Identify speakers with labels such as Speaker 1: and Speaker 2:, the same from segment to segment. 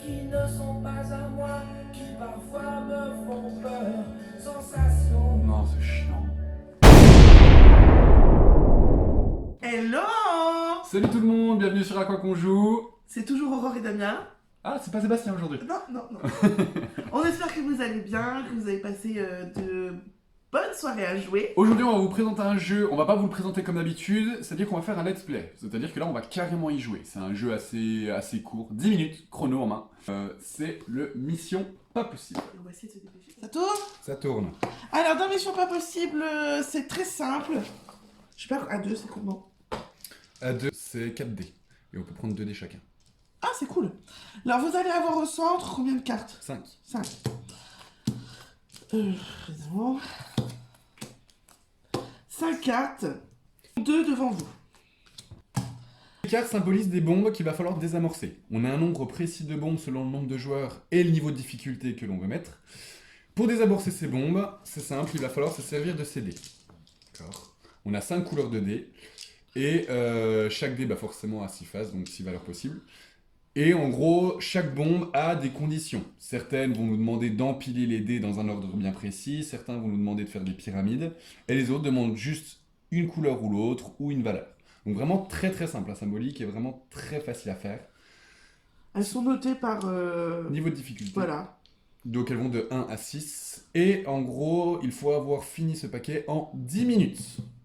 Speaker 1: qui ne sont pas à moi, qui parfois me font peur. Sensation.
Speaker 2: Non, c'est chiant.
Speaker 3: Hello!
Speaker 2: Salut tout le monde, bienvenue sur À quoi qu'on joue.
Speaker 3: C'est toujours Aurore et Damien.
Speaker 2: Ah, c'est pas Sébastien aujourd'hui.
Speaker 3: Non. On espère que vous allez bien, que vous avez passé de bonnes soirées à jouer.
Speaker 2: Aujourd'hui, on va vous présenter un jeu. On va pas vous le présenter comme d'habitude, c'est-à-dire qu'on va faire un let's play. C'est-à-dire que là, on va carrément y jouer. C'est un jeu assez court, 10 minutes, chrono en main. C'est le Mission Pas Possible.
Speaker 3: Et on va essayer de se dépêcher. Ça tourne?
Speaker 2: Ça tourne.
Speaker 3: Alors, dans Mission Pas Possible, c'est très simple. Je sais pas, à 2, c'est comment?
Speaker 2: À 2, c'est 4 dés. Et on peut prendre 2 dés chacun.
Speaker 3: Ah, c'est cool. Alors, vous allez avoir au centre combien de cartes?
Speaker 2: 5.
Speaker 3: 5. Raisonnement. 5 cartes. 2 devant vous.
Speaker 2: Les cartes symbolisent des bombes qu'il va falloir désamorcer. On a un nombre précis de bombes selon le nombre de joueurs et le niveau de difficulté que l'on veut mettre. Pour désamorcer ces bombes, c'est simple, il va falloir se servir de ces dés. D'accord. On a 5 couleurs de dés. Et chaque dé, forcément, a 6 faces, donc 6 valeurs possibles. Et en gros, chaque bombe a des conditions. Certaines vont nous demander d'empiler les dés dans un ordre bien précis, certains vont nous demander de faire des pyramides, et les autres demandent juste une couleur ou l'autre, ou une valeur. Donc vraiment très très simple, la symbolique est vraiment très facile à faire.
Speaker 3: Elles sont notées par...
Speaker 2: Niveau de difficulté.
Speaker 3: Voilà.
Speaker 2: Donc elles vont de 1 à 6. Et en gros, il faut avoir fini ce paquet en 10 minutes.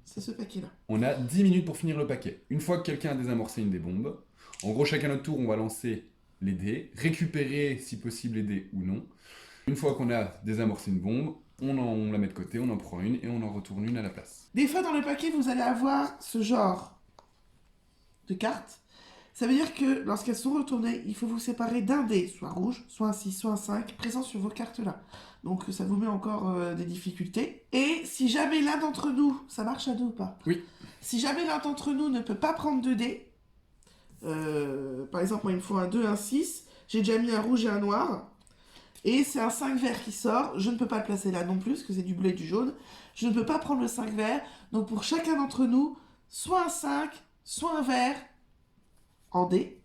Speaker 3: C'est ce paquet-là.
Speaker 2: On a 10 minutes pour finir le paquet. Une fois que quelqu'un a désamorcé une des bombes, en gros, chacun notre tour, on va lancer les dés, récupérer si possible les dés ou non. Une fois qu'on a désamorcé une bombe, on la met de côté, on en prend une et on en retourne une à la place.
Speaker 3: Des fois, dans le paquet, vous allez avoir ce genre de cartes. Ça veut dire que lorsqu'elles sont retournées, il faut vous séparer d'un dé, soit rouge, soit un 6, soit un 5, présent sur vos cartes-là. Donc ça vous met encore des difficultés. Et si jamais l'un d'entre nous, ça marche à deux ou pas?
Speaker 2: Oui.
Speaker 3: Si jamais l'un d'entre nous ne peut pas prendre 2 dés, par exemple, moi il me faut un 2, un 6, j'ai déjà mis un rouge et un noir, et c'est un 5 vert qui sort, je ne peux pas le placer là non plus, parce que c'est du bleu et du jaune, je ne peux pas prendre le 5 vert, donc pour chacun d'entre nous, soit un 5, soit un vert, en dés,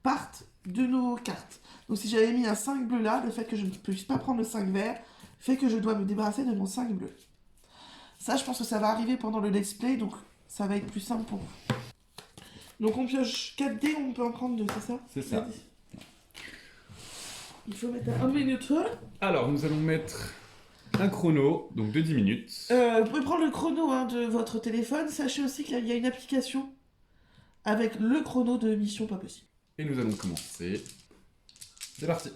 Speaker 3: partent de nos cartes. Donc si j'avais mis un 5 bleu là, le fait que je ne puisse pas prendre le 5 vert, fait que je dois me débarrasser de mon 5 bleu. Ça, je pense que ça va arriver pendant le let's play, donc ça va être plus simple pour vous. Donc on pioche 4 dés, on peut en prendre 2, c'est ça?
Speaker 2: C'est ça.
Speaker 3: Il faut mettre un minute.
Speaker 2: Alors, nous allons mettre un chrono, donc de 10 minutes.
Speaker 3: Vous pouvez prendre le chrono de votre téléphone. Sachez aussi qu'il y a une application avec le chrono de Mission Pas Possible.
Speaker 2: Et nous allons commencer. C'est parti.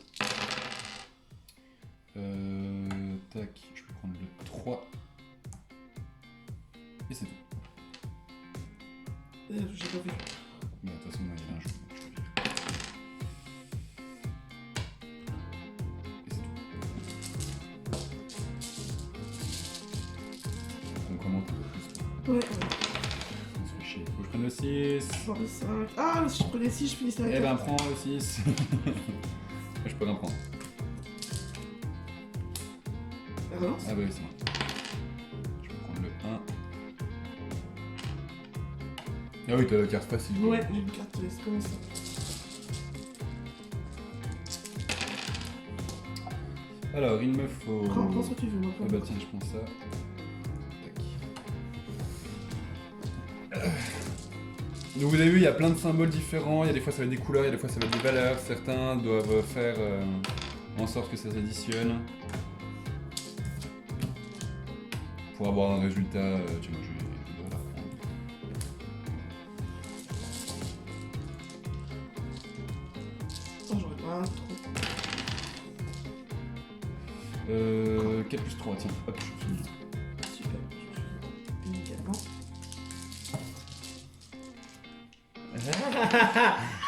Speaker 2: Tac, je peux prendre le 3. Et c'est tout.
Speaker 3: J'ai pas vu.
Speaker 2: De toute façon, il y a un jeu. Je te vire. Et c'est tout. On commence le plus.
Speaker 3: Ouais.
Speaker 2: On se fait chier. Faut que je prenne le 6.
Speaker 3: Je prends le 5. Ah, si je prenais 6, je finissais avec
Speaker 2: Eh
Speaker 3: la
Speaker 2: ben, prends le 6. Je peux en prendre.
Speaker 3: relance.
Speaker 2: Ah bah oui, c'est moi. Je peux prendre le 1. Ah oui, t'as la carte facile.
Speaker 3: Ouais, j'ai une carte, laisse comme ça.
Speaker 2: Alors, il me faut...
Speaker 3: Prends ce que tu veux, moi.
Speaker 2: Ah bah tiens, je prends ça. Tac. Donc vous avez vu, il y a plein de symboles différents. Il y a des fois ça va être des couleurs, il y a des fois ça va être des valeurs. Certains doivent faire en sorte que ça s'additionne. Pour avoir un résultat... tiens, je dois la reprendre.
Speaker 3: Oh, j'aurais pas trop.
Speaker 2: 4 plus 3, tiens, hop, je finis.
Speaker 3: Super. Nickel.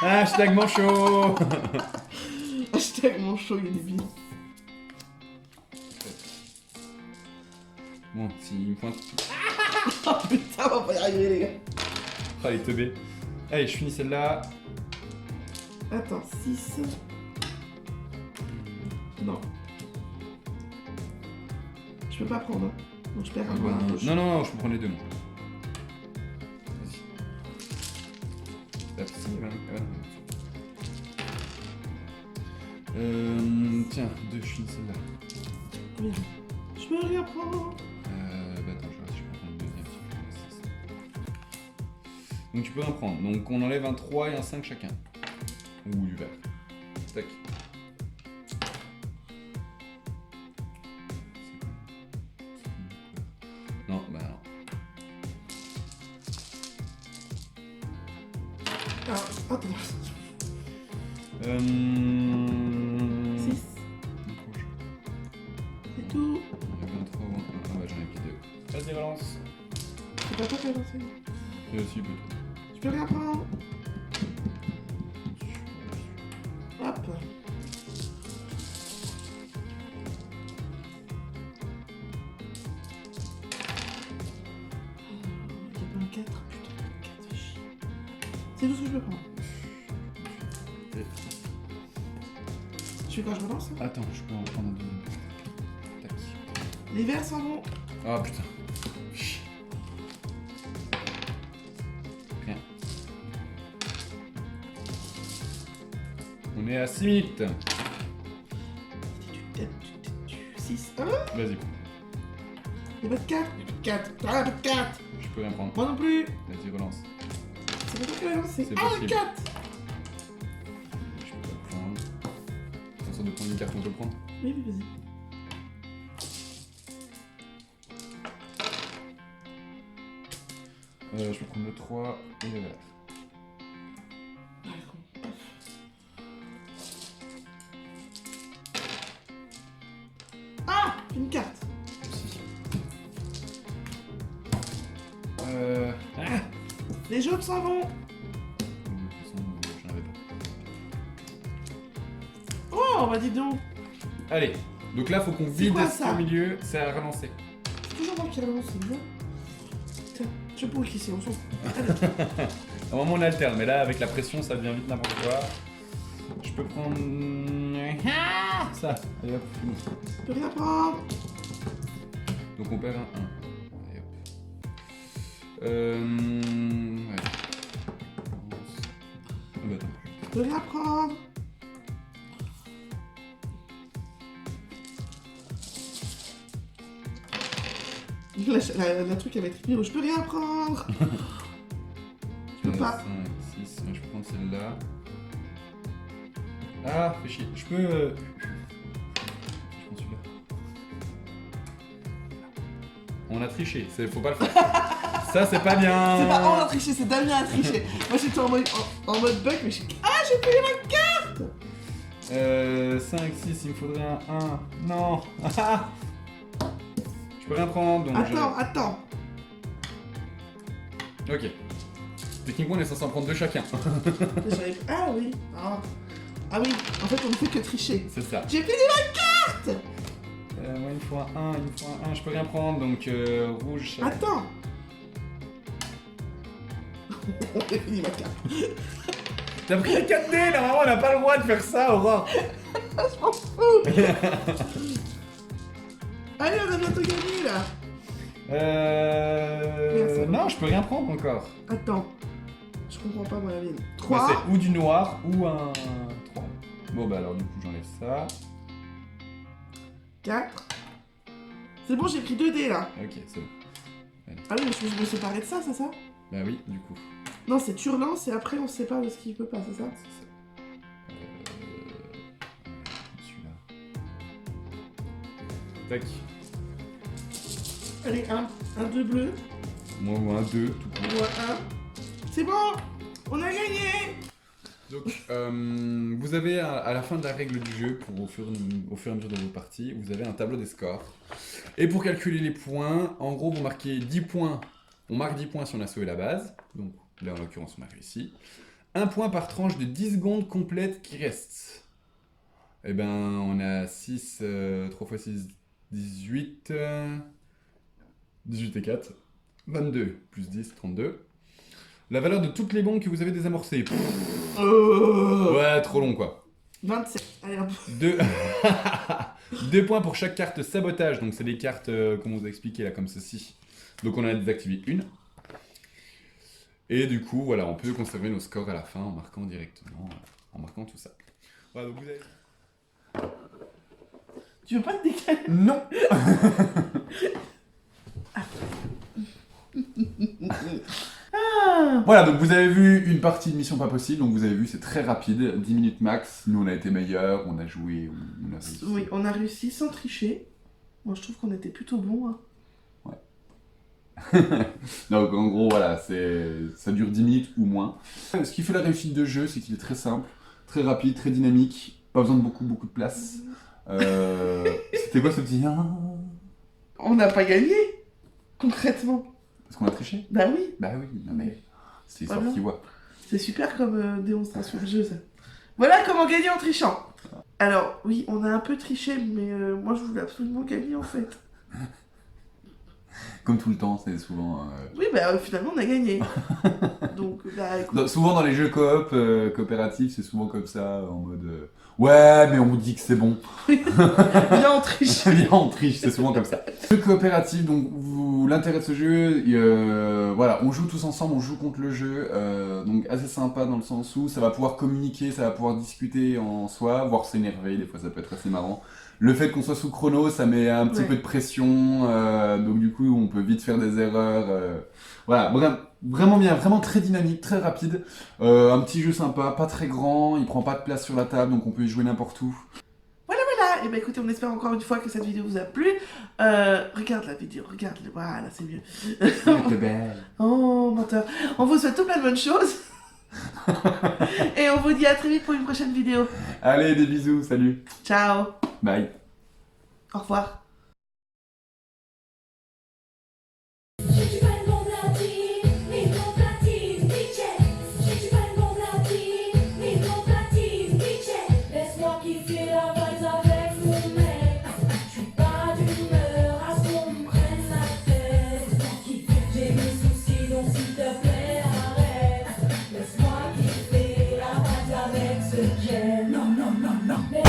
Speaker 2: Hashtag manchot.
Speaker 3: Hashtag mon show, il est débile.
Speaker 2: Bon, s'il me pointe...
Speaker 3: Oh putain, on va pas y arriver, les gars.
Speaker 2: Ah, les teubés. Allez, je finis celle-là.
Speaker 3: Attends, 6. Non. Je peux pas prendre. Hein. Donc je perds un point à gauche.
Speaker 2: Non, je peux prendre les deux, moi. Vas-y. Hop, si, voilà. Tiens, 2, je finis celle-là.
Speaker 3: Oui. Je peux rien prendre.
Speaker 2: Bah attends, je vais voir si je peux prendre une deuxième. Donc tu peux en prendre. Donc on enlève un 3 et un 5 chacun. Ou du vert. Tac. Non, bah non.
Speaker 3: Ah, attends. 6. C'est tout.
Speaker 2: Il y a 23 ou 1. Ah bah j'en ai pris 2. Vas-y, relance.
Speaker 3: C'est pas toi qui as lancé.
Speaker 2: Et aussi plutôt.
Speaker 3: Je peux rien prendre. Hop. Il y a pas un 4. Putain, 4 fait chier. C'est tout ce que je peux prendre. Je fais quand je relance hein.
Speaker 2: Attends, je peux en prendre un deuxième. Tac.
Speaker 3: Les verts s'en vont.
Speaker 2: Ah putain. Chut. Rien. On est à 6 minutes.
Speaker 3: 6. Ah,
Speaker 2: Vas-y,
Speaker 3: il n'y a pas de 4. Il n'y a pas de 4. Ah, pas de 4.
Speaker 2: je peux rien prendre.
Speaker 3: Moi non plus.
Speaker 2: Vas-y, relance.
Speaker 3: C'est pas toi qui as lancé.
Speaker 2: C'est
Speaker 3: Ah,
Speaker 2: possible.
Speaker 3: 4.
Speaker 2: Je peux pas le prendre. Attention de prendre une carte, on peut le prendre.
Speaker 3: Oui, oui, vas-y.
Speaker 2: Je peux prendre le 3 et le vert.
Speaker 3: Ah, une carte.
Speaker 2: Si. Ah
Speaker 3: Les jaunes s'en vont.
Speaker 2: De toute façon, j'en avais pas.
Speaker 3: Oh, bah dis donc.
Speaker 2: Allez, donc là, faut qu'on vide
Speaker 3: quoi,
Speaker 2: ce
Speaker 3: ça
Speaker 2: au milieu, c'est à relancer.
Speaker 3: C'est toujours moi qui relance, c'est bien. Tiens, je peux le ici, on s'en fout. Allez.
Speaker 2: À un moment, on alterne, mais là, avec la pression, ça devient vite n'importe quoi. Je peux prendre. Ah ça, allez hop, fini.
Speaker 3: Je peux rien prendre.
Speaker 2: Donc on perd un 1. Allez hop. Ouais. Ah bah attends.
Speaker 3: Je peux rien prendre. La truc avec écrit, je peux rien prendre. Je peux pas.
Speaker 2: 5, 6, je peux prendre celle-là. Ah, fais chier. Je peux. Je prends celui-là. On a triché, faut pas le faire. Ça, c'est pas bien.
Speaker 3: C'est pas on a triché, c'est Damien a triché. Moi j'étais en mode bug, mais ah, j'ai payé ma carte.
Speaker 2: 5, 6, il me faudrait un 1. Non. Ah. Je peux rien prendre, donc
Speaker 3: Attends.
Speaker 2: Ok. Techniquement, on est censé en prendre 2 chacun.
Speaker 3: Ah oui. Ah oui, en fait on ne fait que tricher.
Speaker 2: C'est ça.
Speaker 3: J'ai payé ma carte.
Speaker 2: Moi, il me faut un 1, je peux rien prendre, donc rouge.
Speaker 3: Attends. J'ai fini ma carte.
Speaker 2: T'as pris les 4D, normalement, on n'a pas le droit de faire ça, Aurore.
Speaker 3: Je m'en fous. Allez, on a bientôt gagné là.
Speaker 2: Non, je peux rien prendre encore.
Speaker 3: Attends. Je comprends pas moi la mienne.
Speaker 2: Bah,
Speaker 3: 3.
Speaker 2: c'est ou du noir ou un 3. Bon, bah alors du coup, j'enlève ça.
Speaker 3: 4. C'est bon, j'ai pris 2 dés là.
Speaker 2: Ok, c'est bon.
Speaker 3: Ah oui, mais je me séparer de ça, c'est ça?
Speaker 2: Bah oui, du coup.
Speaker 3: Non, c'est tu relances et après on se sépare de ce qu'il peut pas, c'est ça?
Speaker 2: C'est ça. Celui-là. Tac.
Speaker 3: Allez, un 2 bleu.
Speaker 2: Moi ou un 2, tout court.
Speaker 3: Ou un 1. C'est bon! On a gagné!
Speaker 2: Donc, vous avez à la fin de la règle du jeu, au fur et à mesure de vos parties, vous avez un tableau des scores. Et pour calculer les points, en gros, vous marquez 10 points. On marque 10 points si on a sauvé la base. Donc là, en l'occurrence, on a réussi. 1 point par tranche de 10 secondes complètes qui reste. Eh ben, on a 6, 3 x 6, 18. 18 et 4. 22 plus 10, 32. La valeur de toutes les bombes que vous avez désamorcées. Ouais, trop long quoi.
Speaker 3: 27. Allez hop.
Speaker 2: 2 points pour chaque carte sabotage. Donc c'est des cartes, comme on vous a expliqué là, comme ceci. Donc on en a désactivé une. Et du coup, voilà, on peut conserver nos scores à la fin en marquant directement, en marquant tout ça. Voilà, donc vous avez...
Speaker 3: Tu veux pas te décaler?
Speaker 2: Non.
Speaker 3: Ah.
Speaker 2: Voilà, donc vous avez vu une partie de Mission Pas Possible, donc vous avez vu, c'est très rapide, 10 minutes max. Nous, on a été meilleurs, on a joué, on a réussi.
Speaker 3: Oui, on a réussi sans tricher. Moi, je trouve qu'on était plutôt bons. Hein.
Speaker 2: Donc en gros, voilà, ça dure 10 minutes ou moins. Ce qui fait la réussite de jeu, c'est qu'il est très simple, très rapide, très dynamique, pas besoin de beaucoup de place. C'était quoi ce petit...
Speaker 3: On n'a pas gagné, concrètement.
Speaker 2: Parce qu'on a triché?
Speaker 3: Bah oui,
Speaker 2: Bah oui, non mais... C'est
Speaker 3: Voilà.
Speaker 2: sorti, ouais.
Speaker 3: c'est super comme démonstration de jeu, ça. Voilà comment gagner en trichant. Alors, oui, on a un peu triché, mais moi, je voulais absolument gagner, en fait.
Speaker 2: Comme tout le temps, c'est souvent...
Speaker 3: Oui, bah finalement, on a gagné. Donc, bah écoute.
Speaker 2: Souvent dans les jeux coop, coopératifs, c'est souvent comme ça, en mode... ouais, mais on dit que c'est bon.
Speaker 3: Viens, on triche.
Speaker 2: Viens, on triche, c'est souvent comme ça. Jeu coopératif, donc l'intérêt de ce jeu, voilà, on joue tous ensemble, on joue contre le jeu, donc assez sympa dans le sens où ça va pouvoir communiquer, ça va pouvoir discuter en soi, voire s'énerver, des fois ça peut être assez marrant. Le fait qu'on soit sous chrono, ça met un petit
Speaker 3: Ouais.
Speaker 2: peu de pression, donc du coup on peut vite faire des erreurs. Voilà, vraiment bien, vraiment très dynamique, très rapide. Un petit jeu sympa, pas très grand, il prend pas de place sur la table, donc on peut y jouer n'importe où.
Speaker 3: Voilà, et bah écoutez, on espère encore une fois que cette vidéo vous a plu. Regarde la vidéo, regarde-le, voilà, c'est mieux.
Speaker 2: T'es belle.
Speaker 3: Oh, menteur. On vous souhaite tout plein de bonnes choses. Et on vous dit à très vite pour une prochaine vidéo.
Speaker 2: Allez, des bisous, salut.
Speaker 3: Ciao.
Speaker 2: Bye.
Speaker 3: Au revoir.
Speaker 4: J'ai du mal mon platine, mais mon platine, DJ. J'ai du mal mon platine, mais mon platine, DJ. Laisse-moi kiffer la vibe avec mon mec. J'suis pas d'humeur à ce qu'on me prenne la tête. Laisse-moi kiffer, j'ai mes soucis donc s'il te plaît arrête. Laisse-moi kiffer la vibe avec ce que j'aime. Non, non, non, non.